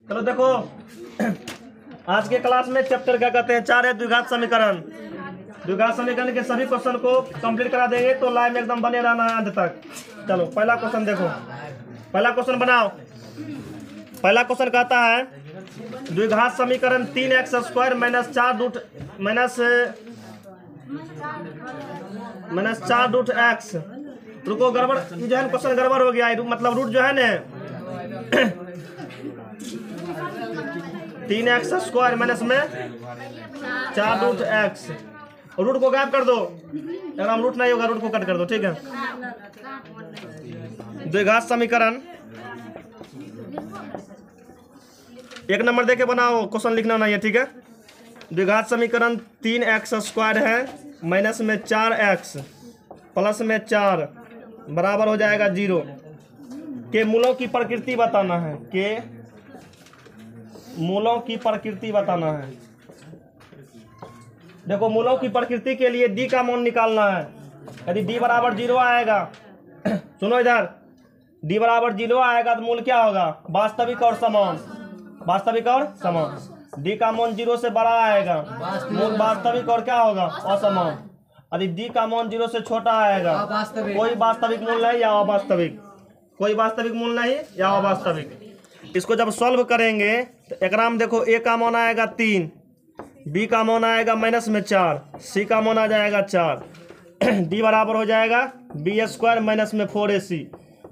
चलो देखो, आज के क्लास में चैप्टर क्या कहते हैं, 4 है द्विघात समीकरण। द्विघात समीकरण के सभी क्वेश्चन को कंप्लीट करा देंगे, तो लाइव में एकदम बने रहना है अंत तक। चलो पहला क्वेश्चन देखो, पहला क्वेश्चन बनाओ। पहला क्वेश्चन कहता है द्विघात समीकरण 3x² माइनस 4 रूट x। रुको, गड़बड़ जो है क्वेश्चन गड़बड़ हो गया, मतलब रूट जो है ना 3x² माइनस में 4 रूट x। रूट को गायब कर दो, अगर हम रूट नहीं होगा रूट को कट कर दो, ठीक है। द्विघात समीकरण 1 नंबर देके बनाओ, क्वेश्चन लिखना नहीं है, ठीक है। द्विघात समीकरण 3x² है माइनस में 4x प्लस में 4 बराबर हो जाएगा 0 के मूलों की प्रकृति बताना है, के मूलों की प्रकृति बताना है। देखो, मूलों की प्रकृति के लिए d का मान निकालना है। यदि d बराबर 0 आएगा सुनो इधर, d बराबर 0 आएगा तो मूल क्या होगा, वास्तविक और समान। वास्तविक और समान। d का मान 0 से बड़ा आएगा, मूल वास्तविक और क्या होगा, असमान। यदि d का मान 0 से छोटा आएगा, कोई वास्तविक मूल नहीं या अवास्तविक, कोई वास्तविक मूल नहीं या अवास्तविक। इसको जब सॉल्व करेंगे तो एक में देखो, a का मान आएगा 3, b का मान आएगा माइनस में 4, c का मान आ जाएगा 4, d बराबर हो जाएगा b² माइनस में 4ac।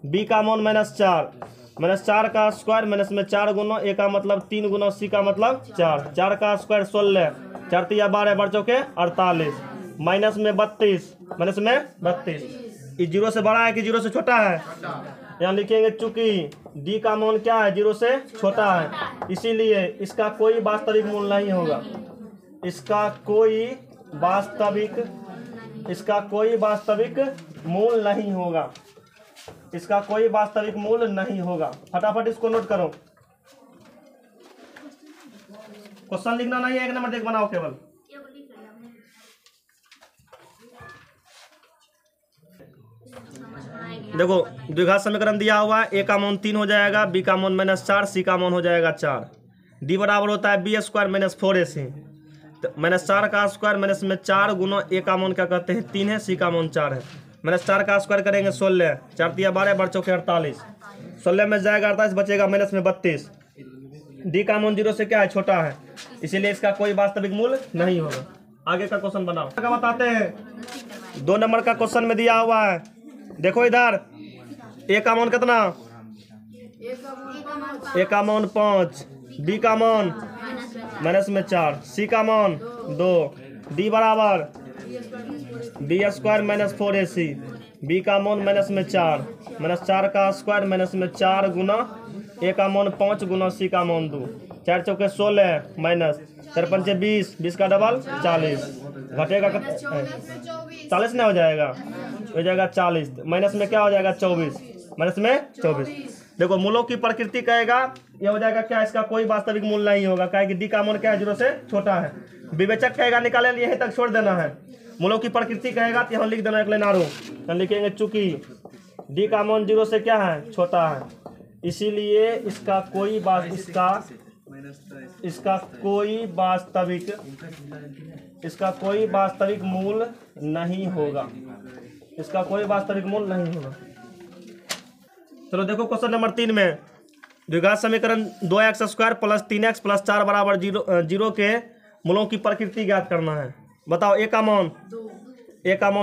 b का मान माइनस 4 का स्क्वायर माइनस में 4 गुना a का मतलब 3 गुना c का मतलब 4, 4 का स्क्वायर 16, 4 तिया 12 बढ़ चौके 48, माइनस में 32, माइनस में 32। ये 0 से बड़ा है कि 0 से छोटा है, यहाँ लिखेंगे चूंकि d का मान क्या है, 0 से छोटा है, इसीलिए इसका कोई वास्तविक मूल नहीं होगा। इसका कोई वास्तविक मूल नहीं होगा, इसका कोई वास्तविक मूल नहीं होगा। फटाफट इसको नोट करो, क्वेश्चन लिखना नहीं है, 1 नंबर देख बनाओ केवल। देखो, द्विघात समीकरण दिया हुआ है, a का मान 3 हो जाएगा, b का मान -4, c का मान हो जाएगा 4, d बराबर होता है b² माइनस 4ac। तो -4 का स्क्वायर माइनस में 4 गुना a का मान क्या कहते हैं 3 है, c का मान 4 है। -4 का स्क्वायर करेंगे 16, 4 तिया 12 बढ़ चौके 48, 16 में जाएगा 48 बचेगा माइनस में 32। d का मान 0 से क्या है, छोटा है, इसीलिए इसका कोई वास्तविक मूल नहीं होगा। आगे का क्वेश्चन बनाओ, क्या बताते हैं। 2 नंबर का क्वेश्चन में दिया हुआ है, देखो इधर, a का मान कितना, a का मान 5, b का मान माइनस में 4, c का मान 2, d बराबर b² माइनस 4ac, b का मान माइनस में 4, -4 का स्क्वायर माइनस में 4 गुना a का मान 5 गुना c का मान 2, 4 चौके 16 माइनस 4 पंचे 20, 20 का डबल 40, घटेगा 40 नहीं हो जाएगा, हो जाएगा 40, माइनस में क्या हो जाएगा 24, माइनस में 24। देखो, मूलों की प्रकृति कहेगा, ये हो जाएगा क्या, इसका कोई वास्तविक मूल नहीं होगा, क्या कि d का मान क्या है, 0 से छोटा है। विवेचक कहेगा निकाले, यहीं तक छोड़ देना है। मूलों की प्रकृति कहेगा तो यहाँ लिख देना, एक लाइन आरो यहाँ लिखेंगे चूंकि d का मान 0 से क्या है, छोटा है, इसीलिए इसका कोई वास्तविक मूल नहीं होगा, इसका कोई वास्तविक मूल नहीं होगा। चलो देखो, क्वेश्चन नंबर 3 में द्विघात समीकरण 2x² प्लस 3x प्लस 4 बराबर 0 के मूलों की प्रकृति ज्ञात करना है। बताओ, a का मान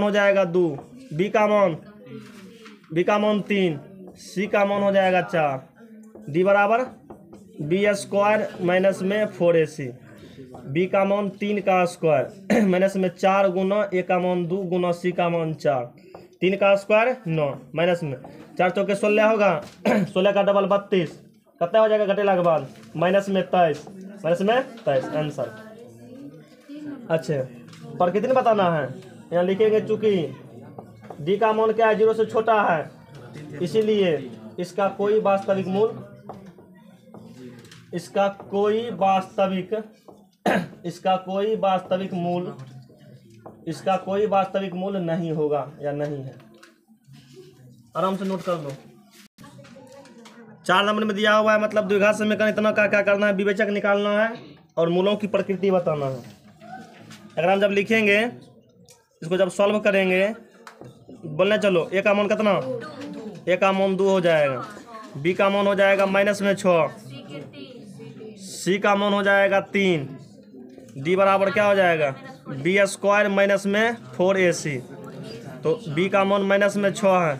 हो जाएगा 2, b का मान 3, c का मान हो जाएगा 4, d बराबर b² माइनस में 4ac, b का मान 3 का स्क्वायर माइनस में 4 गुना a का मान 2 गुना c का मान 4, 3 का स्क्वायर 9, माइनस में 4 चौके 16 होगा 16 का डबल 32, कितना हो जाएगा घटेला के बाद, माइनस में 23, माइनस में 23 आंसर। अच्छा, पर कितने बताना है, यहाँ लिखेंगे चूंकि d का मान क्या है, 0 से छोटा है, इसीलिए इसका कोई वास्तविक मूल नहीं होगा या नहीं है। आराम से नोट कर लो। 4 नंबर में दिया हुआ है, मतलब द्विघात समीकरण इतना का क्या करना है, विवेचक निकालना है और मूलों की प्रकृति बताना है। अगर हम जब लिखेंगे इसको, जब सॉल्व करेंगे, बोलने चलो ए का मान कितना, ए का मान 2 हो जाएगा, बी का मान हो जाएगा -6, सी का मान हो जाएगा 3, डी बराबर क्या हो जाएगा b² -4ac। तो b का मान -6 है,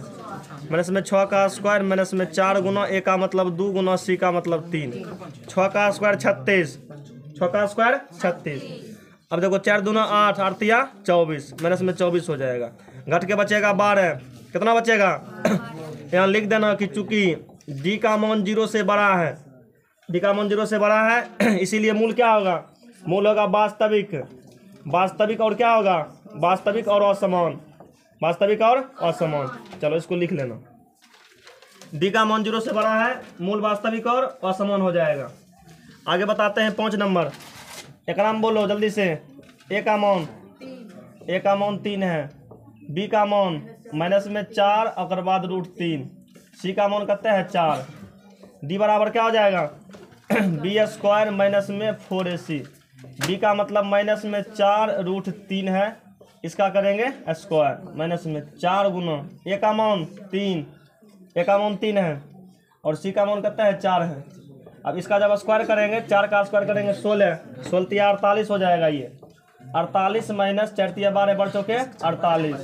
-6 का स्क्वायर -4 गुना a का मतलब 2 गुना c का मतलब 3, 6 का स्क्वायर 36, 6 का स्क्वायर 36। अब देखो 4 दूना 8, 8 या 24, -24 हो जाएगा। घट के बचेगा 12, कितना बचेगा यहाँ लिख देना कि चूंकि d का मान 0 से बड़ा है, d का मान 0 से बड़ा है इसीलिए मूल क्या होगा, मूल होगा वास्तविक, वास्तविक और क्या होगा, वास्तविक और असमान, वास्तविक और असमान। चलो इसको लिख लेना, d का मान 0 से बड़ा है, मूल वास्तविक और असमान हो जाएगा। आगे बताते हैं 5 नंबर। एक नाम बोलो जल्दी से। a का मान 3 है, b का मान -4 और बाद √3, c का मान कितना है 4, d बराबर क्या हो जाएगा b² -4ac। b का मतलब -4 √3 है, इसका करेंगे स्क्वायर, -4 गुना a का मान 3, a का मान 3 है और c का मान कितना है 4 है। अब इसका जब स्क्वायर करेंगे, 4 का स्क्वायर करेंगे 16, 16 या 48 हो जाएगा, ये 48 - 4 या 12 बढ़ चुके 48,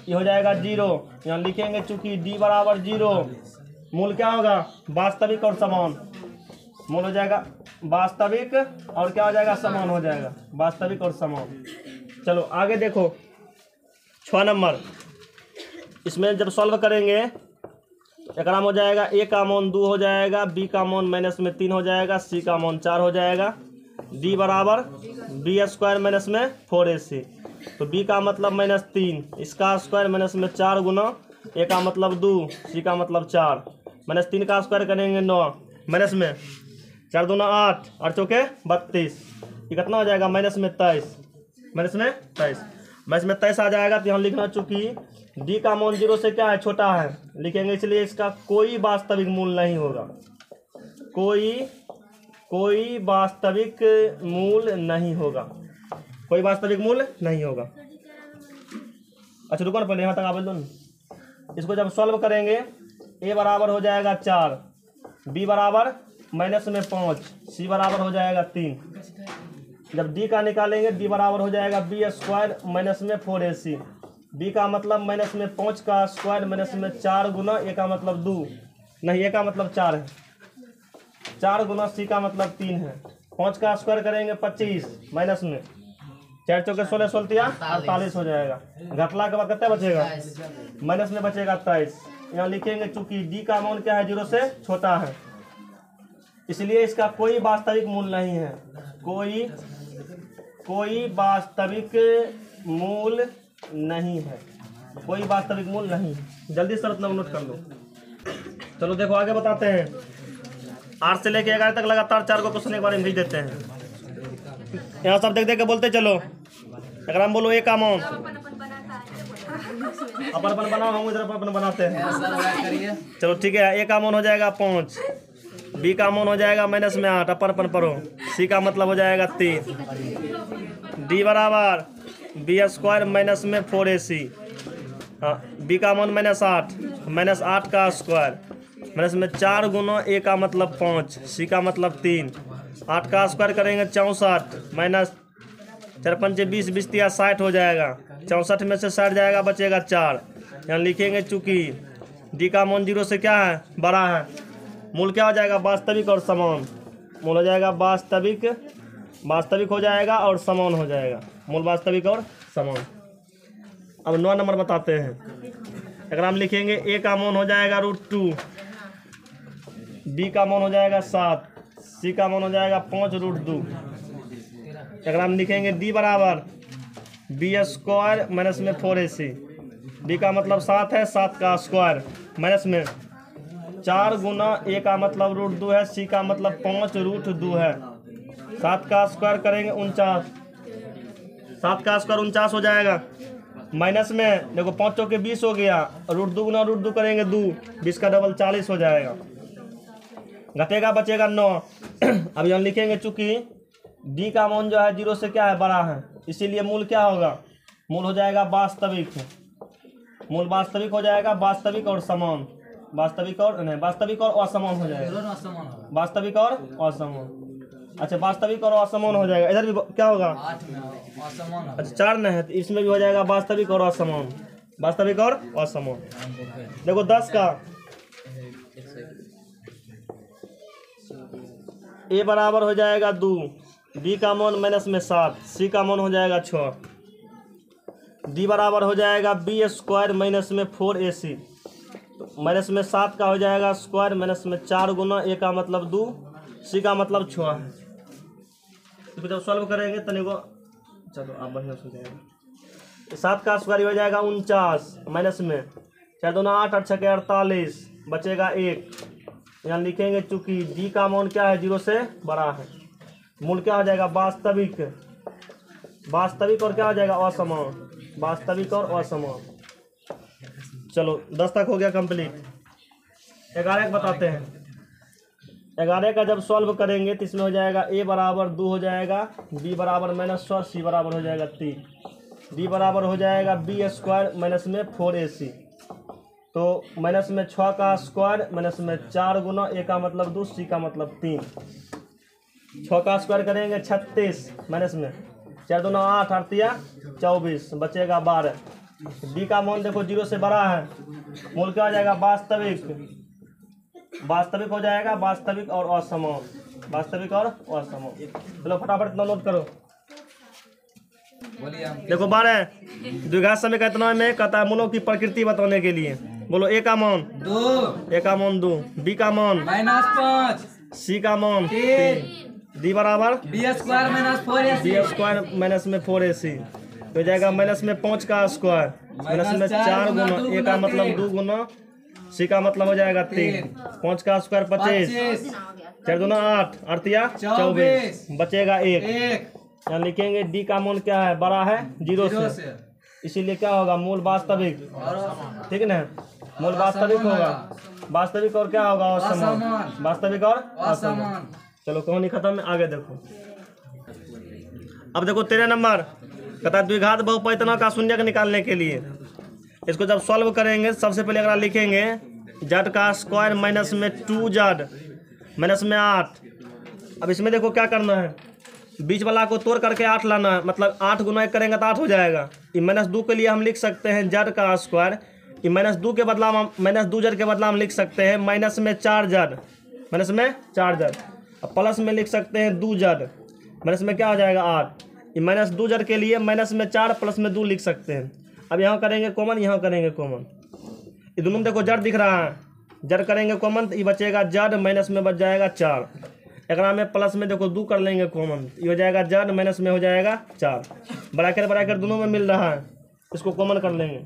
ये हो जाएगा 0। यहाँ लिखेंगे चूंकि d बराबर 0, मूल क्या होगा वास्तविक और समान, मूल हो जाएगा वास्तविक और क्या हो जाएगा समान हो जाएगा, वास्तविक और समान। चलो आगे देखो 6 नंबर। इसमें जब सॉल्व करेंगे एक नाम हो जाएगा, a का मान 2 हो जाएगा, b का मान -3 हो जाएगा, c का मान 4 हो जाएगा, d बराबर b² -4ac। तो b का मतलब -3, इसका स्क्वायर -4 गुना a का मतलब 2, c का मतलब 4, -3 का स्क्वायर करेंगे 9, -4 दूना 8, 8 चौके 32, ये कितना हो जाएगा -23, -23 आ जाएगा। तो यहाँ लिखना चूंकि d का मान 0 से क्या है छोटा है, लिखेंगे इसलिए इसका कोई वास्तविक मूल नहीं होगा, कोई वास्तविक मूल नहीं होगा, कोई वास्तविक मूल नहीं होगा। अच्छा रुको ना, पहले यहाँ तक आप बोल दो ना। इसको जब सॉल्व करेंगे a बराबर हो जाएगा 4, b बराबर -5, c बराबर हो जाएगा 3। जब d का निकालेंगे d बराबर हो जाएगा b² -4ac। b का मतलब -5 का स्क्वायर -4 गुना a का मतलब 2, नहीं a का मतलब 4 है, 4 गुना c का मतलब 3 है। 5 का स्क्वायर करेंगे 25, -4 चौके 16, 16 या 48 हो जाएगा। घटला के बाद कितना बचेगा, माइनस में बचेगा 23। यहाँ लिखेंगे चूंकि d का मान क्या है 0 से छोटा है, इसलिए इसका कोई वास्तविक मूल नहीं है, कोई वास्तविक मूल नहीं है, कोई वास्तविक मूल नहीं। जल्दी शर्त नोट कर लो। चलो देखो आगे बताते हैं। 8 से लेके 11 तक लगातार 4 को क्वेश्चन एक बार में भेज देते हैं। यहाँ सब देख देख के बोलते चलो। अगर हम बोलो एक काम अपन बनाओ, हम इधर अपन बनाते हैं। चलो ठीक है। ए का मान हो जाएगा 5, बी का मान हो जाएगा -8, अपन पढ़ो। सी का मतलब हो जाएगा 3, डी बराबर b² -4ac। हाँ, बी का मान -8 का स्क्वायर -4 गुना ए का मतलब 5, सी का मतलब 3, 8 का स्क्वायर करेंगे 64 -4 5 20 20 60 हो जाएगा। 64 में से 60 जाएगा, बचेगा 4। यहाँ लिखेंगे चूंकि डी का मान 0 से क्या है बड़ा है, मूल क्या हो जाएगा वास्तविक और समान। मूल हो जाएगा वास्तविक हो जाएगा और समान हो जाएगा, मूल वास्तविक और समान। अब 9 नंबर बताते हैं। अगर हम लिखेंगे ए का मान हो जाएगा √2, बी का मान हो जाएगा 7, सी का मान हो जाएगा 5 √2। अगर हम लिखेंगे डी बराबर b² -4ac। डी का मतलब 7 है, 7 का स्क्वायर में 4 गुना ए का मतलब √2 है, सी का मतलब 5 √2 है। 7 का स्क्वायर करेंगे 49, 7 का स्क्वायर 49 हो जाएगा। माइनस में देखो 5 चौके 20 हो गया, √2 गुना √2 करेंगे 2, 20 का डबल 40 हो जाएगा। घटेगा बचेगा 9। अब यहाँ लिखेंगे चूंकि डी का मान जो है 0 से क्या है बड़ा है, इसीलिए मूल क्या होगा, मूल हो जाएगा वास्तविक। मूल वास्तविक हो जाएगा, वास्तविक और समान, वास्तविक और नहीं, वास्तविक और असमान हो जाएगा, वास्तविक और असमान। अच्छा वास्तविक और असमान हो जाएगा। इधर भी क्या होगा, अच्छा 4 नहीं है तो इसमें भी हो जाएगा वास्तविक और असमान, वास्तविक और असमान। देखो 10 का ए बराबर हो जाएगा 2, बी का मान माइनस में 7, सी का मान हो जाएगा 6, डी बराबर हो जाएगा बी स्क्वायर माइनस में 4ac, माइनस में 7 का हो जाएगा स्क्वायर माइनस में 4 गुना ए का मतलब 2, सी का मतलब 6 है। तो जब सॉल्व करेंगे तनिक चलो आप बढ़िया से जाएगा। 7 का स्क्वायर हो जाएगा 49 माइनस में 4 दूना 8, 8 छके 48, बचेगा 1। यहाँ लिखेंगे चूंकि डी का मान क्या है 0 से बड़ा है, मूल क्या हो जाएगा वास्तविक, वास्तविक और क्या हो जाएगा असमान, वास्तविक और असमान। चलो 10 तक हो गया कंप्लीट। 11 बताते हैं। 11 का जब सॉल्व करेंगे तो इसमें हो जाएगा ए बराबर 2 हो जाएगा, बी बराबर -6, सी बराबर हो जाएगा 3, डी बराबर हो जाएगा बी स्क्वायर माइनस में 4ac, तो माइनस में 6 का स्क्वायर माइनस में 4 गुना ए का मतलब 2, सी का मतलब 3, 6 का स्क्वायर करेंगे 36 माइनस में 4 दूना 8, 8 तिया 24, बचेगा 12। डी का मान देखो 0 से बड़ा है, मूल क्या हो जाएगा वास्तविक, वास्तविक हो जाएगा, वास्तविक और असमान, वास्तविक और असमान। चलो फटाफट नोट करो। देखो 12 द्विघात समीकरण कितना में कहता है, मूलों की प्रकृति बताने के लिए बोलो। ए का मान 2, ए का मान 2, बी का मान -5, सी का मान 3, डी बराबर B square minus 4ac, B square minus में 4ac हो जाएगा, माइनस में 5 का स्क्वायर माइनस में 4 गुना ए का मतलब 2 गुना, सी का मतलब हो जाएगा 3, 5 का स्क्वायर 25, 4 दूना 8, 8 तिया 24, बचेगा 1। यहाँ लिखेंगे डी का मान क्या है बड़ा है 0 से, इसीलिए क्या होगा मूल वास्तविक, ठीक है ना, मूल वास्तविक होगा, वास्तविक और क्या होगा असमान, वास्तविक और असमान। चलो कहानी खत्म, आगे देखो। अब देखो 13 नंबर कहता है द्विघात बहुपद का शून्यक निकालने के लिए इसको जब सॉल्व करेंगे सबसे पहले अगर लिखेंगे z का स्क्वायर माइनस में 2z माइनस में 8। अब इसमें देखो क्या करना है, बीच वाला को तोड़ करके 8 लाना है, मतलब 8 गुना 1 करेंगे तो 8 हो जाएगा। ये -2 के लिए हम लिख सकते हैं z का स्क्वायर, ये -2 के बदला हम -2z के बदला हम लिख सकते हैं माइनस में 4z, माइनस में 4z, अब प्लस में लिख सकते हैं 2z, माइनस में क्या हो जाएगा 8। ये -2z के लिए माइनस में 4 प्लस में 2 लिख सकते हैं। अब यहाँ करेंगे कॉमन, यहाँ करेंगे कॉमन, ये दोनों में देखो जड़ दिख रहा है, जड़ करेंगे कॉमन तो ये बचेगा जड़, माइनस में बच जाएगा 4, एकरा में प्लस में देखो 2 कर लेंगे कॉमन, ये हो जाएगा जड़, माइनस में हो जाएगा 4, बराबर बराबर दोनों में मिल रहा है, इसको कॉमन कर लेंगे,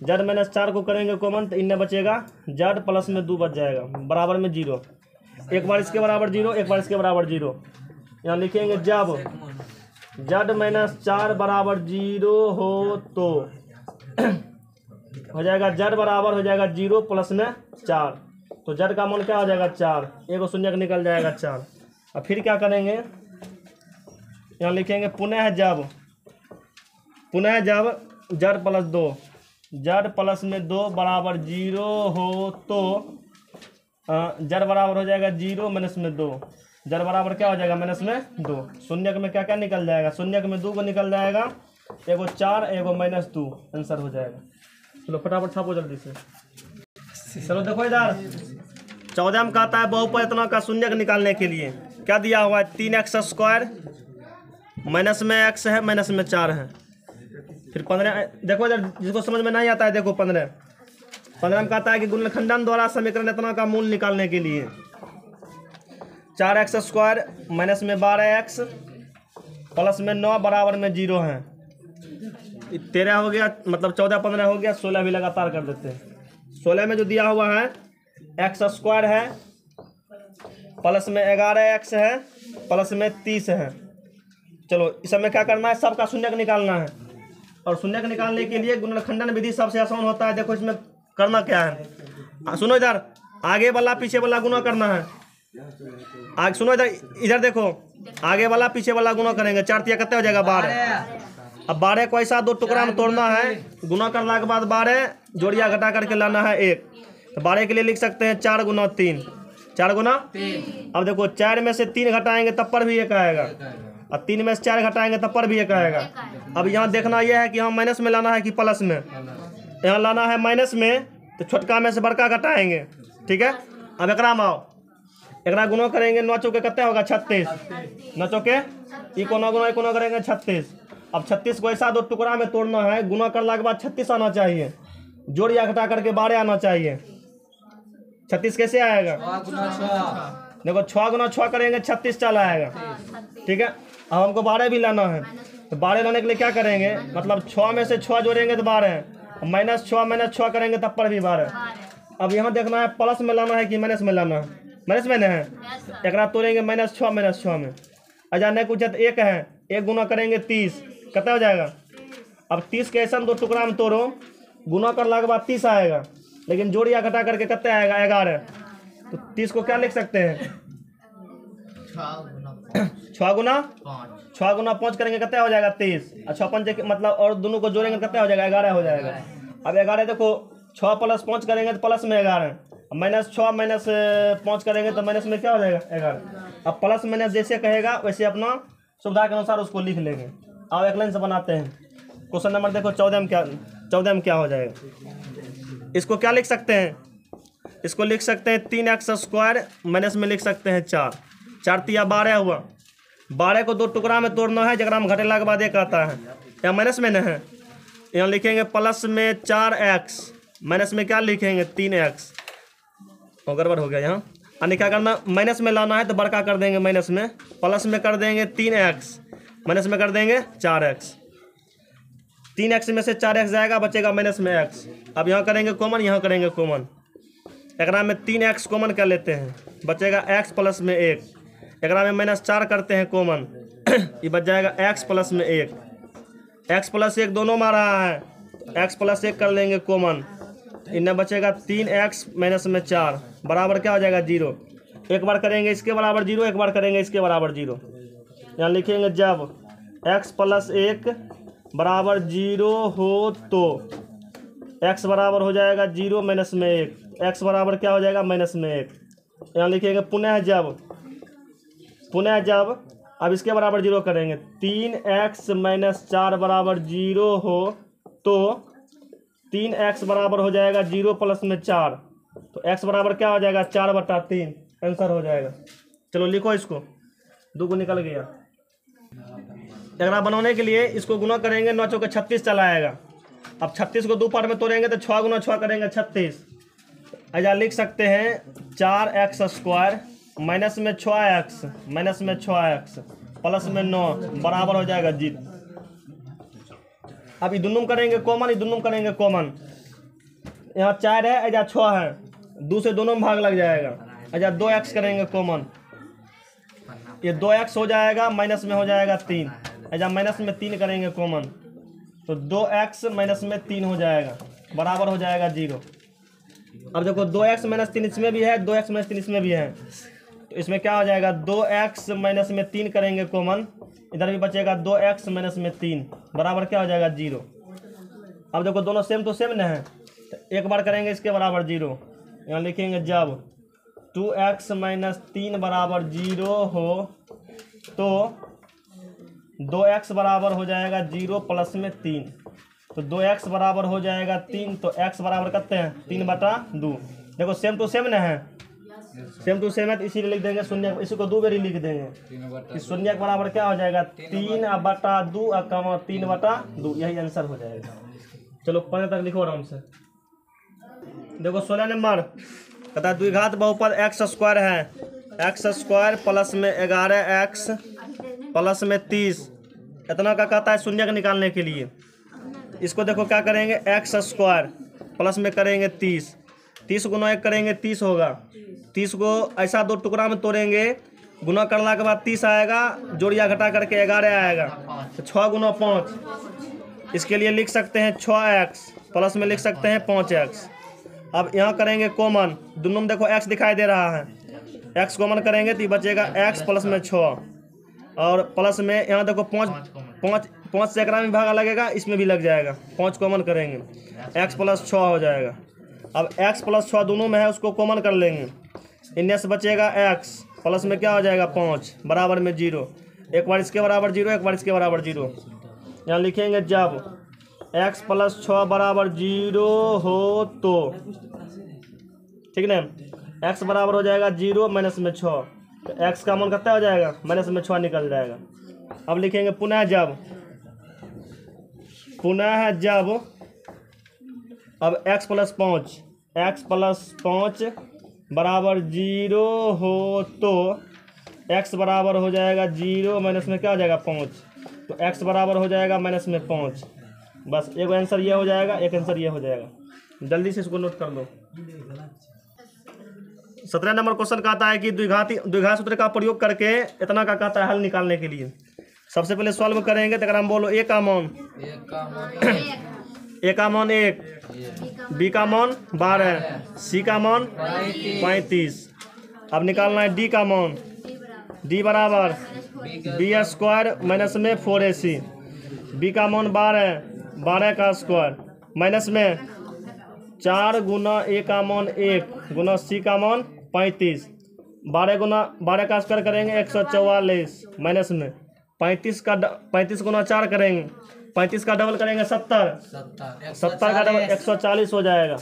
जड़ माइनस 4 को करेंगे कॉमन तो इनमें बचेगा जड़ प्लस में 2 बच जाएगा, बराबर में 0, एक बार इसके बराबर 0, एक बार इसके बराबर 0। यहाँ लिखेंगे जब जड़ -4 बराबर 0 हो तो हो जाएगा जड़ बराबर हो जाएगा 0 प्लस में 4, तो जड़ का मान क्या हो जाएगा 4, एक शून्य निकल जाएगा 4। अब फिर क्या करेंगे, यहाँ लिखेंगे पुनः जब जड़ प्लस 2, जड़ प्लस में 2 बराबर 0 हो तो जड़ बराबर हो जाएगा 0 माइनस में 2, जड़ बराबर क्या हो जाएगा माइनस में 2, शून्य में क्या क्या निकल जाएगा, शून्य में 2 को निकल जाएगा, एगो 4 एगो -2, आंसर हो जाएगा। चलो फटाफट छापो जल्दी से। चलो देखो इधर 14 में कहता है बहुपद का शून्यक निकालने के लिए क्या दिया हुआ है, 3x स्क्वायर माइनस में x है माइनस में 4 है, फिर 15। देखो इधर जिसको समझ में नहीं आता है देखो 15 में कहता है कि गुणनखंडन द्वारा समीकरण इतना का मूल निकालने के लिए 4x स्क्वायर माइनस में 12x प्लस में 9 बराबर में 0 है, 13 हो गया, मतलब 14 15 हो गया, 16 भी लगातार कर देते हैं। 16 में जो दिया हुआ है x स्क्वायर है प्लस में 11x है प्लस में 30 है। चलो इस समय क्या करना है, सबका शून्यक निकालना है, और शून्यक निकालने के लिए गुणनखंडन विधि सबसे आसान होता है। देखो इसमें करना क्या है, सुनो इधर आगे वाला पीछे वाला गुना करना है, आगे सुनो इधर, इधर देखो, आगे वाला पीछे वाला गुना करेंगे। 4 तिया कितने हो जाएगा 12। अब 12 को ऐसा 2 टुकड़ा में तोड़ना है, गुना करने के बाद 12 जोड़िया घटा करके लाना है 1। तो 12 के लिए लिख सकते हैं 4 गुना 3, 4 गुना 3। अब देखो 4 में से 3 घटाएंगे तब पर भी 1 आएगा, और 3 में से 4 घटाएंगे तब पर भी 1 आएगा। अब यहाँ देखना यह है कि हम माइनस में लाना है कि प्लस में। यहाँ लाना है माइनस में, तो छोटका में से बड़का घटाएंगे, ठीक है। अब एकरा में आओ, एकरा गुना करेंगे, 9 चौके कितने होगा 36, 9 चौके इकोना गुना इकोना करेंगे 36। अब 36 को ऐसा 2 टुकड़ा में तोड़ना है, गुना करने के बाद 36 आना चाहिए, जोड़िया घटा करके 12 आना चाहिए। 36 कैसे आएगा? देखो 6 गुना 6 करेंगे 36 चला आएगा, ठीक है। अब हमको 12 भी लाना है, तो 12 लाने के लिए क्या करेंगे, मतलब 6 में से 6 जोड़ेंगे तो 12, -6 करेंगे तब पर भी 12। अब यहाँ देखना है प्लस में लाना है कि माइनस में लाना है, माइनस में है। एक तोड़ेंगे -6 में, अजाने कुछ 1 है, 1 गुना करेंगे 30, कितना हो जाएगा। अब 30 के ऐसा 2 टुकड़ा में तोड़ो, गुना करने के बाद 30 आएगा, लेकिन जोड़िया घटा करके कितने आएगा 11। तो 30 को क्या लिख सकते हैं 6 गुना 5 करेंगे कितना हो जाएगा 30, और 6 5 मतलब और दोनों को जोड़ेंगे कितना हो जाएगा 11 हो जाएगा। अब 11 देखो 6 + 5 करेंगे तो प्लस में 11, -6 - 5 करेंगे तो माइनस में क्या हो जाएगा 11। अब प्लस माइनस जैसे कहेगा वैसे अपना सुविधा के अनुसार उसको लिख लेंगे। अब एक लाइन से बनाते हैं। क्वेश्चन नंबर देखो 14 में क्या हो जाएगा। इसको क्या लिख सकते हैं, इसको लिख सकते हैं 3x² माइनस में लिख सकते हैं 4 तिया 12 हुआ। 12 को 2 टुकड़ा में तोड़ना है, जगह में घटेला के बाद 1 आता है, यहाँ माइनस में न है, यहाँ लिखेंगे प्लस में 4x, माइनस में क्या लिखेंगे 3x। और गड़बड़ हो गया यहाँ, यानी क्या करना, माइनस में लाना है तो बड़का कर देंगे माइनस में, प्लस में कर देंगे 3x, माइनस में कर देंगे 4x। 3x में से 4x जाएगा, बचेगा माइनस में x। अब यहाँ करेंगे कॉमन, यहाँ करेंगे कॉमन, एकरा में 3x कॉमन कर लेते हैं, बचेगा x प्लस में 1। एकरा में -4 करते हैं कॉमन, ये बच जाएगा x प्लस में 1। x प्लस 1 दोनों में आ रहा है, x प्लस 1 कर लेंगे कॉमन, इनमें बचेगा 3x माइनस में 4 बराबर क्या हो जाएगा 0। एक बार करेंगे इसके बराबर 0, एक बार करेंगे इसके बराबर 0। यहाँ लिखेंगे जब x प्लस 1 बराबर 0 हो तो x बराबर हो जाएगा 0 माइनस में 1, x बराबर क्या हो जाएगा माइनस में 1। यहाँ लिखेंगे पुनः जब अब इसके बराबर 0 करेंगे, 3x - 4 बराबर 0 हो तो 3x बराबर हो जाएगा 0 प्लस में 4, तो x बराबर क्या हो जाएगा 4/3, आंसर हो जाएगा। चलो लिखो इसको, 2 को निकल गया। एकरा बनाने के लिए इसको गुना करेंगे, 9 चौके 36 चला आएगा। अब 36 को 2 पार्ट में तोड़ेंगे तो 6 गुना 6 करेंगे 36, ऐसा लिख सकते हैं 4x² माइनस में 6x प्लस में 9 बराबर हो जाएगा 0। अब ये दोनों करेंगे कॉमन, ये दोनों करेंगे कॉमन, यहाँ 4 है, ऐसा 6 है, 2 से दोनों में भाग लग जाएगा, ऐसा 2x करेंगे कॉमन, ये 2x हो जाएगा, माइनस में हो जाएगा 3, ऐसा माइनस में 3 करेंगे कॉमन, तो 2x माइनस में 3 हो जाएगा, बराबर हो जाएगा 0। अब देखो 2x माइनस 3 इसमें भी है, 2x माइनस 3 इसमें भी है, तो इसमें क्या हो जाएगा 2x माइनस में 3 करेंगे कॉमन, इधर भी बचेगा 2x माइनस में 3 बराबर क्या हो जाएगा 0। अब देखो दोनों सेम तो सेम न है, तो एक बार करेंगे इसके बराबर 0, यहाँ लिखेंगे जब 2x माइनस 3 बराबर 0 हो तो 2x बराबर हो जाएगा 0 प्लस में 3, तो 2x बराबर हो जाएगा 3, तो x बराबर करते हैं 3/2। देखो सेम टू सेम न है, सेम टू सेम है, तो इसीलिए लिख देंगे शून्य, इसी को 2 बारी लिख देंगे कि शून्य के बराबर क्या हो जाएगा 3/2 और 3/2, यही आंसर हो जाएगा। चलो 15 तक लिखो आराम से। देखो 16 नंबर कहता है द्विघात बहुपद x² है, x² प्लस में 11x प्लस में 30, इतना का कहता है शून्य का निकालने के लिए। इसको देखो क्या करेंगे, x² प्लस में करेंगे 30, 30 गुना 1 करेंगे 30 होगा, 30 को ऐसा 2 टुकड़ा में तोड़ेंगे, गुना करने के बाद 30 आएगा, जोड़िया घटा करके 11 आएगा, तो 6 गुना 5, इसके लिए लिख सकते हैं 6x प्लस में लिख सकते हैं 5x। अब यहाँ करेंगे कॉमन, दोनों में देखो x दिखाई दे रहा है, एक्स कॉमन करेंगे तो ये बचेगा एक्स प्लस में 6 और प्लस में यहाँ देखो 5 से एकरा में भागा लगेगा, इसमें भी लग जाएगा। 5 कॉमन करेंगे एक्स प्लस 6 हो जाएगा। अब एक्स प्लस 6 दोनों में है, उसको कॉमन कर लेंगे। इनमें से बचेगा एक्स प्लस में क्या हो जाएगा 5 बराबर में 0। एक बार इसके बराबर 0, एक बार इसके बराबर 0। यहाँ लिखेंगे जब एक्स प्लस 6 बराबर 0 हो तो, ठीक ना, एक्स बराबर हो जाएगा 0 माइनस में 6, तो एक्स का मान कितना हो जाएगा माइनस में 6 निकल जाएगा। अब लिखेंगे पुनः जब अब एक्स प्लस 5 बराबर 0 हो तो एक्स बराबर हो जाएगा 0 माइनस में क्या हो जाएगा 5, तो एक्स बराबर हो जाएगा माइनस में 5। बस एक आंसर ये हो जाएगा, एक आंसर ये हो जाएगा। जल्दी से इसको नोट कर लो। 17 नंबर क्वेश्चन कहता है कि द्विघात सूत्र का प्रयोग करके इतना का कहता है हल निकालने के लिए। सबसे पहले सॉल्व करेंगे तो हम बोलो ए का मान 1, बी का मान 12, सी का मान 35। अब निकालना है डी का मान, डी बराबर बी स्क्वायर माइनस में 4ac, बी का मान 12 का स्क्वायर माइनस में 4 गुना ए का मान 1 गुना सी का मान 35, 12 का स्क्वायर करेंगे 144 माइनस में 35 गुना 4 करेंगे, 35 का डबल करेंगे 70 का डबल 140 हो जाएगा।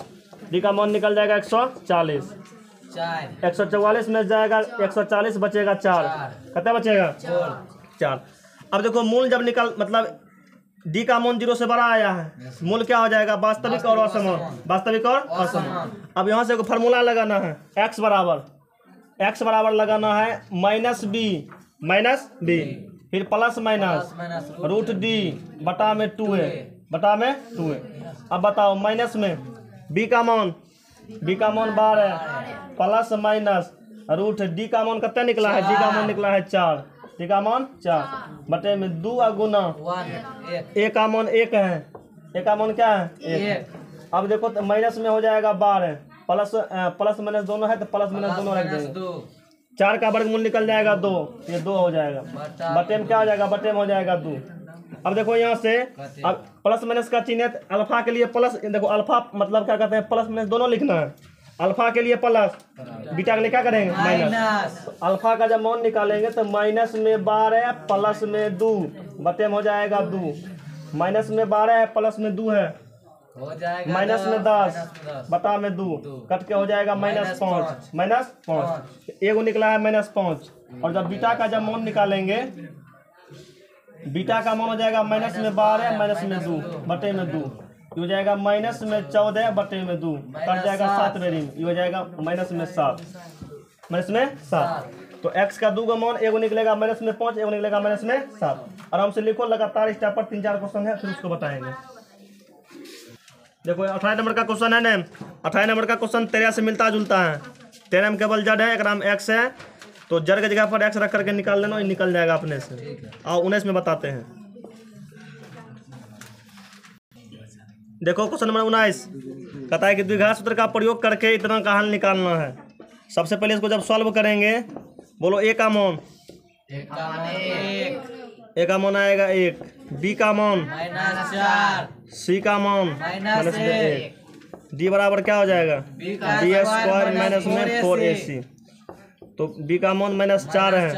डी का मान निकल जाएगा 140, 144 में जाएगा 140 बचेगा 4, कितना बचेगा 4। अब देखो मूल जब मतलब डी का मान 0 से बड़ा आया है, मूल क्या हो जाएगा वास्तविक और असमान, वास्तविक और असमान। अब यहाँ से फार्मूला लगाना है, एक्स बराबर लगाना है माइनस बी फिर प्लस माइनस रूट डी बटा में 2a। अब बताओ माइनस में बी का मान 12 प्लस माइनस रूट डी का मान कितना निकला है, डी का मान निकला है 4, डी का मान 4 बटे में 2 गुना ए का मान 1 है, ए का मान क्या है 1। अब देखो तो माइनस में हो जाएगा 12, प्लस माइनस दोनों है तो प्लस माइनस दोनों रख देंगे। 4 का वर्गमूल निकल जाएगा 2, ये 2 हो जाएगा, बटे में क्या हो जाएगा, बटे में हो जाएगा 2। अब देखो यहाँ से अब प्लस माइनस का चिन्ह है, अल्फा के लिए प्लस, देखो अल्फा मतलब क्या कहते हैं प्लस माइनस दोनों लिखना है। अल्फा के लिए प्लस, बीटा के लिए क्या करेंगे माइनस। तो अल्फा का जब मान निकालेंगे तो माइनस में 12 प्लस में 2 बटे में हो जाएगा 2, माइनस में 12 है प्लस में 2 है हो जाएगा माइनस में 10 बटा में 2 कट के हो जाएगा -5 एगो निकला है -5। और जब बीटा का जब मान निकालेंगे, बीटा का मान हो जाएगा माइनस में 12 माइनस में 2 बटे में 2, ये हो जाएगा माइनस में 14 बटे में 2 कट जाएगा 7 बेरी में, ये हो जाएगा माइनस में 7। तो x का 2 का मान एगो निकलेगा माइनस में 5, एगो निकलेगा माइनस में 7। आराम से लिखो, लगातार स्टेप पर 3-4 क्वेश्चन है, फिर उसको बताएंगे। देखो 18 नंबर का क्वेश्चन है ना, 18 नंबर का क्वेश्चन 13 से मिलता जुलता है। 13 में केवल जड़ है, एक नाम x है, तो जड़ के जगह पर x रख करके निकाल लेना, ये निकल जाएगा अपने से। और 19 में बताते हैं। देखो क्वेश्चन नंबर 19 कहता है कि द्विघात सूत्र का प्रयोग करके इतना का हल निकालना है। सबसे पहले इसको जब सॉल्व करेंगे, बोलो a का मान, ए का मान आएगा 1, बी का मान -4, सी का मान -1, डी बराबर क्या हो जाएगा बी स्क्वायर माइनस में 4ac। तो बी का मान -4 है,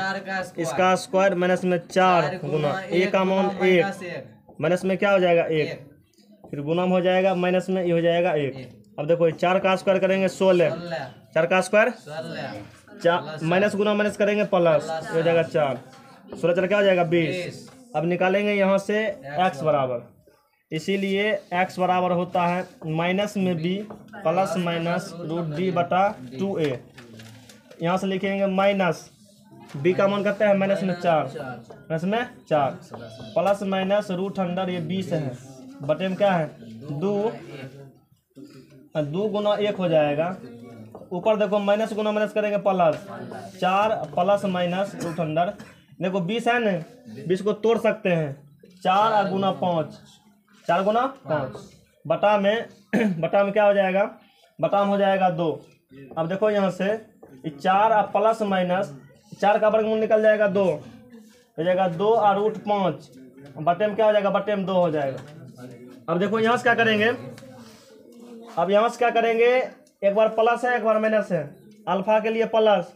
इसका स्क्वायर माइनस में 4 गुना ए का मान 1 माइनस में क्या हो जाएगा 1, फिर गुना में हो जाएगा माइनस में, ये हो जाएगा 1। अब देखो 4 का स्क्वायर करेंगे 16, 4 का स्क्वायर माइनस गुना माइनस करेंगे प्लस, ये हो जाएगा 4, 16 4 क्या हो जाएगा 20। अब निकालेंगे यहाँ से x बराबर, इसीलिए x बराबर होता है माइनस में b plus minus root D बटा 2a। यहाँ से लिखेंगे माइनस b का मान करते हैं माइनस में 4 प्लस माइनस रूट अंडर ये 20 है, बटे में क्या है 2 गुना 1 हो जाएगा। ऊपर देखो माइनस गुना माइनस करेंगे plus, 4 plus minus root under, देखो 20 है ना, 20 को तोड़ सकते हैं, 4 गुना 5 बटा में क्या हो जाएगा, बटा में हो जाएगा 2। अब देखो यहाँ से ये 4 और प्लस माइनस 4 का वर्गमूल निकल जाएगा 2, हो जाएगा 2 और √5, बटे में क्या हो जाएगा, बटे में 2 हो जाएगा। अब देखो यहाँ से क्या करेंगे, अब यहाँ से क्या करेंगे, एक बार प्लस है एक बार माइनस है। अल्फा के लिए प्लस,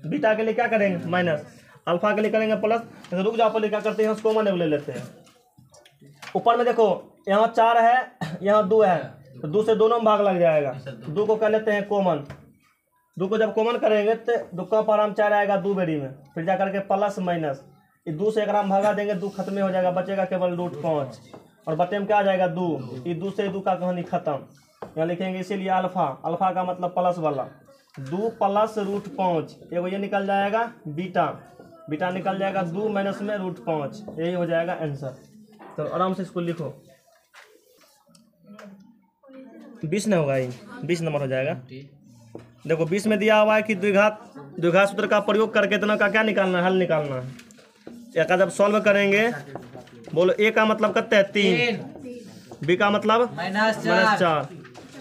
बीटा के लिए क्या करेंगे माइनस। अल्फा के लिए करेंगे प्लस, तो रुक जाओ, पहले क्या करते हैं, कॉमन ले लेते हैं। ऊपर में देखो यहाँ 4 है यहाँ 2 है, तो 2 से दोनों में भाग लग जाएगा। 2 को कर लेते हैं कॉमन, 2 को जब कॉमन करेंगे तो 2 का पाराम 4 आएगा 2 बेरी में, फिर जा करके प्लस माइनस, ये 2 से 1 में भागा देंगे, 2 खत्म हो जाएगा, बचेगा केवल √5 और बटे में क्या आ जाएगा 2, ये 2 से 2 का कहानी खत्म। यहाँ लिखेंगे इसीलिए अल्फा, अल्फा का मतलब प्लस वाला, 2 प्लस √5, एगो ये निकल जाएगा बीटा, बीटा निकल जाएगा 2 माइनस में √5, यही हो जाएगा आंसर। तो आराम से इसको लिखो, 20 नहीं होगा, ये 20 नंबर हो जाएगा। देखो 20 में दिया हुआ है कि द्विघात सूत्र का प्रयोग करके इतना का क्या निकालना है, हल निकालना है। एक का जब सॉल्व करेंगे, बोलो ए का मतलब कितना है 3, बी का मतलब -4,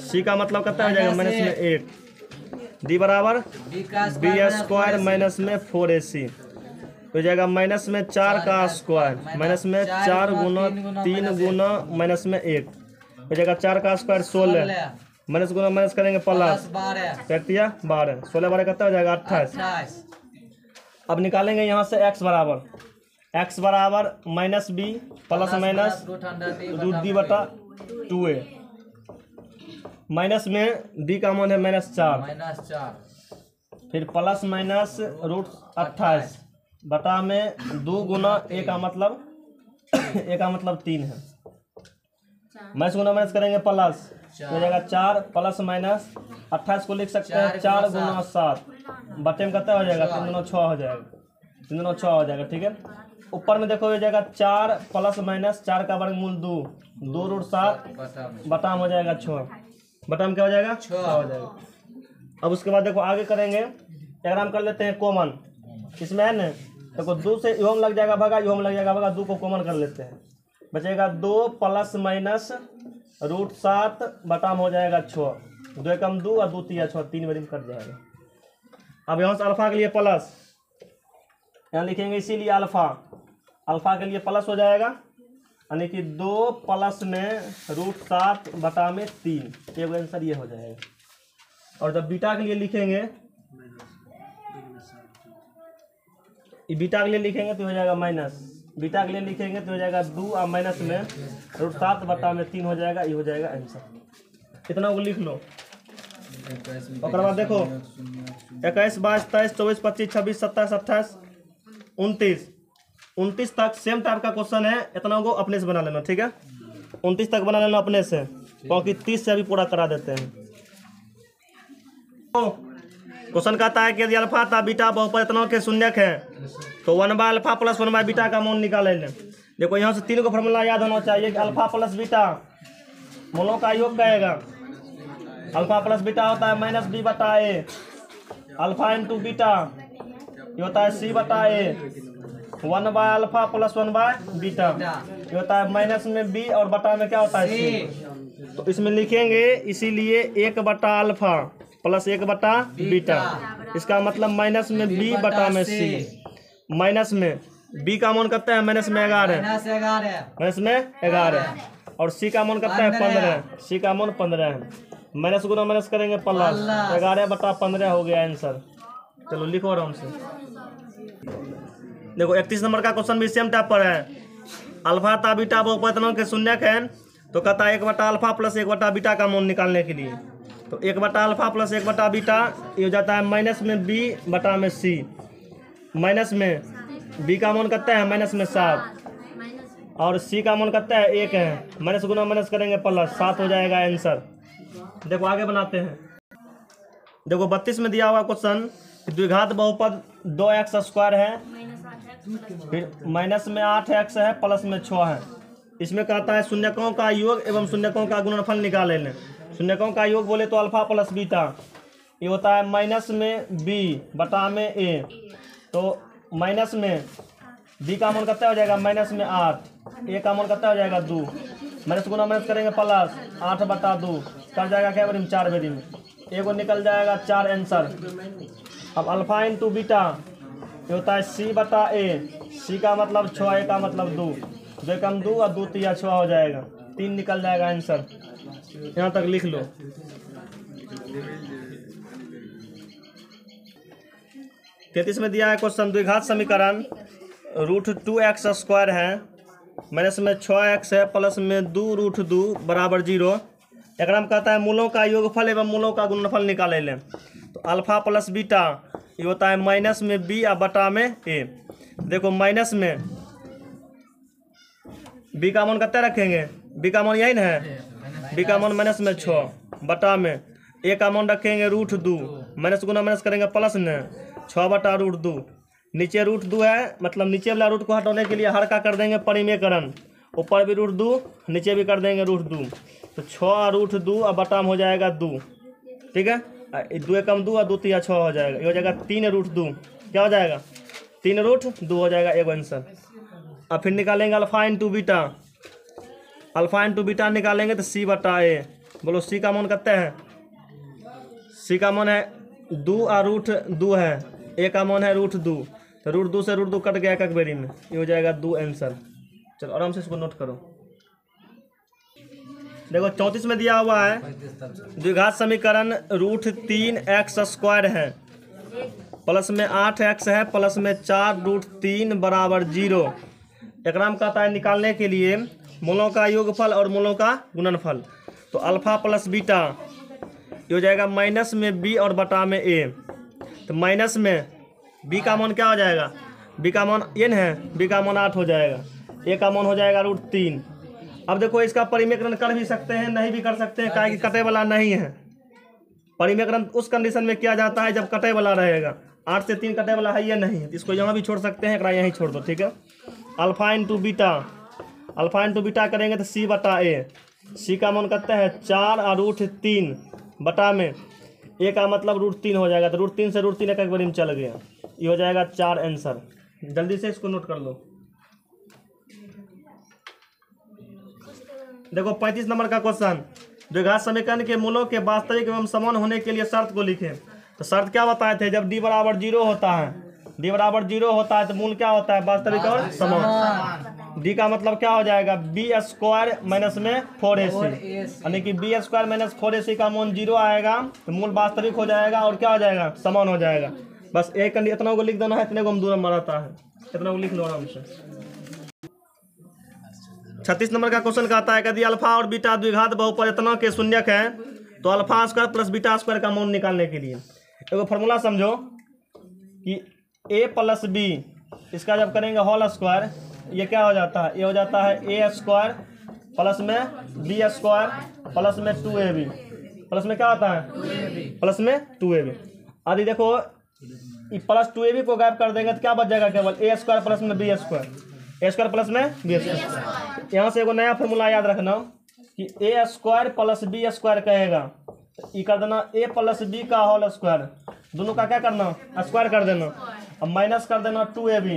सी का मतलब कितना हो जाएगा -1, डी बराबर b² माइनस में 4ac हो जाएगा, माइनस में 4 का स्क्वायर, माइनस में 4 गुना 3 गुना माइनस में 1 हो जाएगा, 4 का स्क्वायर 16, माइनस गुना माइनस करेंगे प्लस 12, 16 12 कितना हो जाएगा 28। अब निकालेंगे यहाँ से x बराबर -b प्लस माइनस √d बटा 2a, माइनस में b का मान है -4, फिर प्लस माइनस √28 बटा में 2 गुना a का मतलब 3 है, माइनस गुना माइनस करेंगे प्लस हो जाएगा 4 प्लस माइनस 28 को लिख सकते हैं 4 गुना 7, बटे में कितना हो जाएगा 3 गुना 6 हो जाएगा, 3 गुना 6 हो जाएगा, ठीक है। ऊपर में देखो हो जाएगा 4 प्लस माइनस 4 का वर्गमूल 2 √7 बटा में हो जाएगा 6, बटा में क्या हो जाएगा 6 हो जाएगा। अब उसके बाद देखो आगे करेंगे, डायग्राम कर लेते हैं कॉमन, इसमें है ना, देखो 2 से इहो में लग जाएगा भागा, इहो में लग जाएगा भागा, 2 को कॉमन कर लेते हैं, बचेगा 2 प्लस माइनस √7 बटा में हो जाएगा 6, 2 कम 2 और 2 3 6, 3 बारी में कट जाएगा। अब यहाँ से अल्फा के लिए प्लस, यहाँ लिखेंगे इसीलिए अल्फा के लिए प्लस हो जाएगा, यानी कि 2 प्लस में √7 बटा में 3, एक आंसर ये हो जाएगा। और जब बीटा के लिए लिखेंगे, बीटा के लिए लिखेंगे तो हो जाएगा माइनस, बीटा के लिए लिखेंगे तो हो जाएगा 2 और माइनस में √7 बटा में 3 हो जाएगा, ये हो जाएगा आंसर। इतना को लिख लो। और बाद देखो 21 22 23 24 25 26 27 28 29 तक सेम टाइप का क्वेश्चन है, इतना को अपने से बना लेना, ठीक है। 29 तक बना लेना अपने से, क्योंकि 30 से अभी पूरा करा देते हैं। क्वेश्चन कहता है कि यदि अल्फा तथा बीटा बहुपद इतना के शून्यक है तो 1/α प्लस 1/β का मान निकाले लें। देखो यहाँ से 3 को फॉर्मूला याद होना चाहिए कि अल्फा प्लस बीटा मूलों का योग कहेगा, अल्फा प्लस बीटा होता है -b बटा a, अल्फा इंटू बीटा ये होता है c बटा a, 1/α प्लस 1/β ये होता है माइनस में b और बटा में क्या होता है c। तो इसमें लिखेंगे इसीलिए 1/α प्लस 1/β, इसका मतलब माइनस में b बटा में c, माइनस में b का मान कितना है -11, माइनस में 11 और c का मान कितना है 15, c का मान 15 है, माइनस गुना माइनस करेंगे प्लस 11/15 हो गया आंसर। चलो लिखो आराम से। देखो 31 नंबर का क्वेश्चन भी सेम टाइप पर है, अल्फा तथा बीटा बहुपद इतना के शून्यक है, तो कहता है 1/α प्लस 1/β का मान निकालने के लिए। तो 1/α प्लस 1/β ये हो जाता है माइनस में b बटा में c, माइनस में b का मान कितना है माइनस में 7 और c का मान कितना है 1 है, माइनस गुना माइनस करेंगे प्लस 7 हो जाएगा आंसर। देखो आगे बनाते हैं। देखो 32 में दिया हुआ क्वेश्चन, द्विघात बहुपद 2x² है, फिर माइनस में 8x है, प्लस में 6 है। इसमें कहता है शून्यकों का योग एवं शून्यकों का गुणनफल निकाले लें। शून्यकों का योग बोले तो अल्फा प्लस बीटा ये होता है माइनस में b बटा में a, तो माइनस में b का मान कितना हो जाएगा माइनस में 8, a का मान कितना हो जाएगा 2, माइनस गुना माइनस करेंगे प्लस 8/2 कर जाएगा क्या बारी में 4 बारी में, एगो निकल जाएगा 4 आंसर। अब अल्फा इंटू बीटा ये होता है सी बटा ए। सी का मतलब 6, ए का मतलब 2, 2 कम 2 और 2 तिया 6 हो जाएगा, 3 निकल जाएगा आंसर। यहाँ तक लिख लो। तैतीस में दिया है क्वेश्चन, द्विघात समीकरण √2x² है, माइनस में 6x है, प्लस में 2√2 बराबर 0। एक में कहता है मूलों का योगफल एवं मूलों का गुणनफल निकाले लें। तो अल्फा प्लस बीटा ये होता है माइनस में बी और बटा में ए। देखो माइनस में बी का मान कितना रखेंगे, बी का मान यही ना है, बी का मान माइनस में 6 बटा में ए का मान रखेंगे √2, माइनस गुना माइनस करेंगे प्लस में 6 बटा √2। नीचे √2 है, मतलब नीचे वाला रूट को हटाने के लिए हर का कर देंगे परिमेयकरण, ऊपर भी √2 नीचे भी कर देंगे √2। तो 6 √2 और बटा में हो जाएगा 2, ठीक है। 2 कम 2 और 2 तिया 6 हो जाएगा, ये हो जाएगा 3√2। क्या हो जाएगा 3√2 हो जाएगा एक आंसर। अब फिर निकालेंगे alpha into beta, alpha into beta निकालेंगे तो सी बटा ए। बोलो सी का मान कितना है, सी का मान है 2 और √2 है, ए का मान है √2, तो √2 से √2 कट गया एक बेरी में, ये हो जाएगा 2 आंसर। चलो आराम से इसको नोट करो। देखो 34 में दिया हुआ है द्विघात समीकरण √3x² है, प्लस में 8x है, प्लस में 4√3 बराबर 0। एक नाम कहता है निकालने के लिए मूलों का योगफल और मूलों का गुणनफल। तो अल्फा प्लस बीटा ये हो जाएगा माइनस में बी और बटा में ए। तो माइनस में बी का मान क्या हो जाएगा, बी का मान n है, बी का मान 8 हो जाएगा, ए का मान हो जाएगा √3। अब देखो इसका परिमेयकरण कर भी सकते हैं, नहीं भी कर सकते हैं, काहे कि कटे वाला नहीं है। परिमेयकरण उस कंडीशन में किया जाता है जब कटे वाला रहेगा, 8 से 3 कटे वाला है या नहीं, तो इसको यहाँ भी छोड़ सकते हैं, एकरा यहीं छोड़ दो, ठीक है। Alpha into beta, alpha into beta करेंगे तो सी बटा ए। सी का मान कितना है 4 और √3 बटा में ए का मतलब √3 हो जाएगा, तो √3 से √3 एक बार में चल गया, ये हो जाएगा 4 आंसर। जल्दी से इसको नोट कर लो। देखो 35 नंबर का क्वेश्चन, द्विघात समीकरण के मूलों के वास्तविक एवं समान होने के लिए शर्त को लिखें। तो शर्त क्या बताए थे, जब d बराबर 0 होता है, d बराबर 0 होता है तो मूल क्या होता है, वास्तविक और समान। d का मतलब क्या हो जाएगा b² माइनस में 4ac, यानी कि b² माइनस 4ac का मान 0 आएगा तो मूल वास्तविक हो जाएगा और क्या हो जाएगा, समान हो जाएगा। बस एक इतना को लिख देना है, इतने को हम दूर मराता है, इतना को लिख लो आराम से। 36 नंबर का क्वेश्चन कहता है यदि अल्फा और बीटा द्विघात बहुपदों के शून्यक हैं तो alpha square plus beta square का मान निकालने के लिए एक फॉर्मूला समझो कि a प्लस बी, इसका जब करेंगे होल स्क्वायर, ये क्या हो जाता है, ये हो जाता है a² प्लस में b² प्लस में 2ab, प्लस में क्या होता है प्लस में 2ab। आदि देखो प्लस 2ab को गायब कर देंगे तो क्या बच जाएगा, केवल a² प्लस में b², a² प्लस में b²। यहाँ से एगो नया फॉर्मूला याद रखना कि a² प्लस b² कहेगा, ये कर देना a प्लस b का होल स्क्वायर, दोनों का क्या करना स्क्वायर कर देना, अब माइनस कर देना 2ab,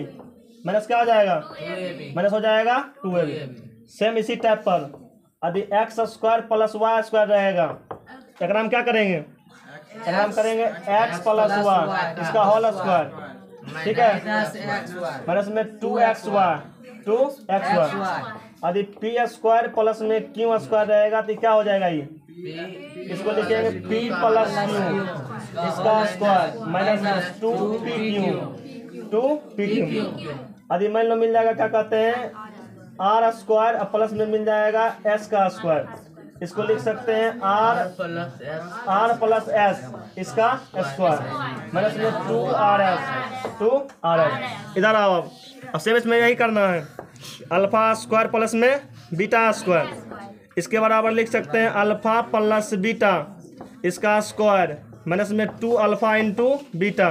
माइनस क्या हो जाएगा, माइनस हो जाएगा 2ab। सेम इसी टाइप पर यदि x² प्लस y² रहेगा, एक नाम क्या करेंगे, एक नाम करेंगे x प्लस y, इसका होल स्क्वायर, ठीक है, माइनस में 2xy यदि p² प्लस में q² रहेगा तो क्या हो जाएगा, ये इसको लिखेंगे p प्लस q, इसका स्क्वायर माइनस में 2pq। यदि मान लो मिल जाएगा क्या कहते हैं r² और प्लस में मिल जाएगा s का स्क्वायर, इसको लिख सकते हैं r प्लस s, इसका स्क्वायर माइनस में 2rs। इधर आओ, अब सेम इसमें यही करना है, अल्फा स्क्वायर प्लस में बीटा स्क्वायर, इसके बराबर लिख सकते हैं अल्फा प्लस बीटा, इसका स्क्वायर माइनस में 2 अल्फा इंटू बीटा।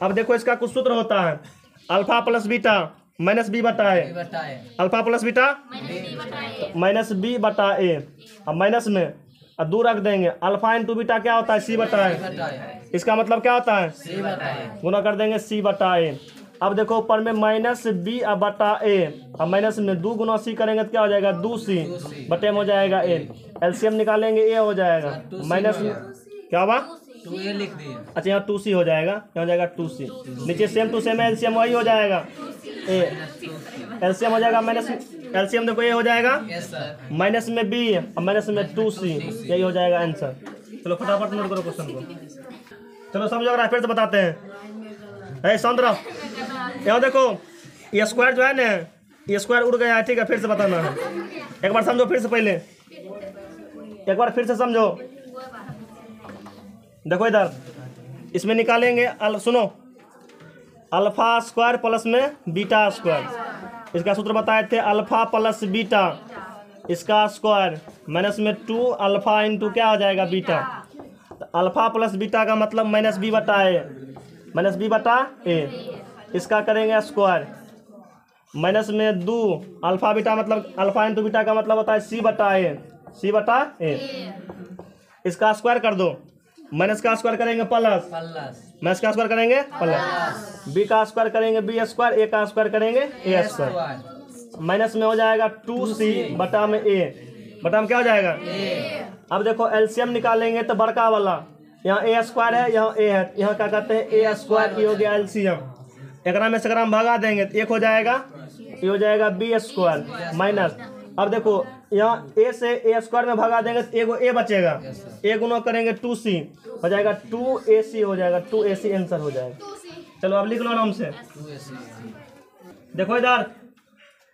अब देखो इसका कुछ सूत्र होता है, alpha plus beta minus B बटा A, alpha plus beta minus B बटा ए। अब माइनस में अब दूर रख देंगे, अल्फा इंटू बीटा क्या होता है सी बटा ए, इसका मतलब क्या होता है गुना कर देंगे सी बटा ए। अब देखो ऊपर में माइनस बी अब बटा ए, अब माइनस में 2 गुना सी करेंगे तो क्या हो जाएगा 2c बटे में हो जाएगा ए, एलसीएम निकालेंगे ए हो जाएगा, माइनस क्या होगा टू ए लिख दिए। अच्छा यहाँ 2c हो जाएगा, यहाँ हो जाएगा 2c। नीचे सेम टू सेम एलसीएम वही हो जाएगा ए, एलसीएम हो जाएगा माइनस, एलसीएम देखो ये हो जाएगा यस सर। माइनस में b और माइनस में 2c, यही हो जाएगा आंसर। चलो फटाफट नोट करो क्वेश्चन को। चलो समझो, अगर फिर से बताते हैं। शांत रहो, यहाँ देखो ये स्क्वायर जो है ना, ये स्क्वायर उड़ गया है, ठीक है, फिर से बताना है। एक बार समझो फिर से, पहले एक बार फिर से समझो। देखो इधर इसमें निकालेंगे सुनो, अल्फा स्क्वायर प्लस में बीटा स्क्वायर, इसका सूत्र बताए थे अल्फा प्लस बीटा, इसका स्क्वायर माइनस में 2 अल्फा इंटू क्या आ जाएगा बीटा। तो अल्फा प्लस बीटा का मतलब माइनस बी बटा ए, माइनस बी बटा ए, इसका करेंगे स्क्वायर माइनस में 2 अल्फा बीटा, मतलब अल्फा इंटू बीटा का मतलब होता है सी बटा ए, सी बटा ए, इसका स्क्वायर कर दो, माइनस का स्क्वायर करेंगे प्लस, माइनस का स्क्वायर करेंगे प्लस, बी का स्क्वायर करेंगे बी स्क्वायर, ए का स्क्वायर करेंगे ए स्क्वायर, माइनस में हो जाएगा 2c बटा में ए, बटा में क्या हो जाएगा ए। अब देखो एलसीएम निकालेंगे तो बड़का वाला, यहाँ ए स्क्वायर है, यहाँ ए है, यहाँ क्या कहते हैं ए स्क्वायर, ये हो गया एलसीएम, एक में से हम भगा देंगे तो एक हो जाएगा, ये हो जाएगा बी स्क्वायर माइनस। अब देखो यहाँ ए से ए स्क्वायर में भगा देंगे तो एगो ए बचेगा, ए गुना करेंगे 2c हो जाएगा 2ac हो जाएगा, 2ac आंसर हो जाएगा। चलो अब लिख लो आराम से। देखो इधर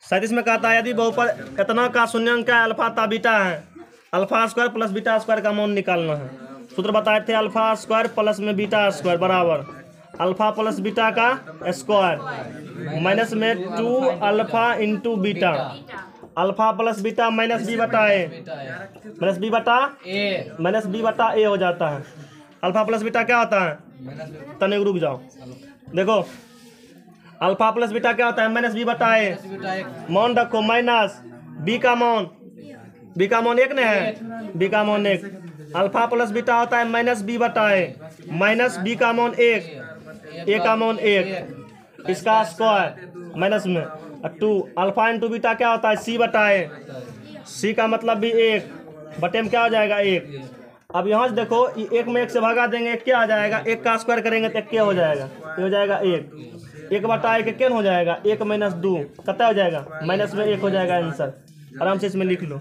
37 में कहता है यदि बहुपद इतना का शून्यांक का अल्फा ता बीटा है, alpha square plus beta square का मान निकालना है। सूत्र बताए थे अल्फा स्क्वायर प्लस में बीटा स्क्वायर बराबर अल्फा प्लस बीटा का स्क्वायर माइनस में 2 alpha into beta, alpha plus beta minus B बटा ए, माइनस बी बटा ए, माइनस बी बटा ए हो जाता है। अल्फा प्लस बीटा क्या होता है, तनिक रुक जाओ, देखो अल्फा प्लस बीटा क्या होता है माइनस बी बटा ए, मान रखो माइनस बी का मान, बी का मान 1 ने है, बी का मान 1, अल्फा प्लस बीटा होता है माइनस बी बटा ए, माइनस बी का मान 1, ए का मान 1, इसका स्क्वायर माइनस में 2 अल्फा इंटू बीटा क्या होता है सी बटा ए, सी का मतलब भी 1 बटे में क्या हो जाएगा 1। अब यहाँ से देखो ये 1 में 1 से भगा देंगे क्या आ जाएगा, 1 का स्क्वायर करेंगे तो 1 क्या हो जाएगा, ये हो जाएगा 1, 1 बटा 1 क्या हो जाएगा 1 माइनस 2 कितना हो जाएगा माइनस में 1 हो जाएगा आंसर। आराम से इसमें लिख लो।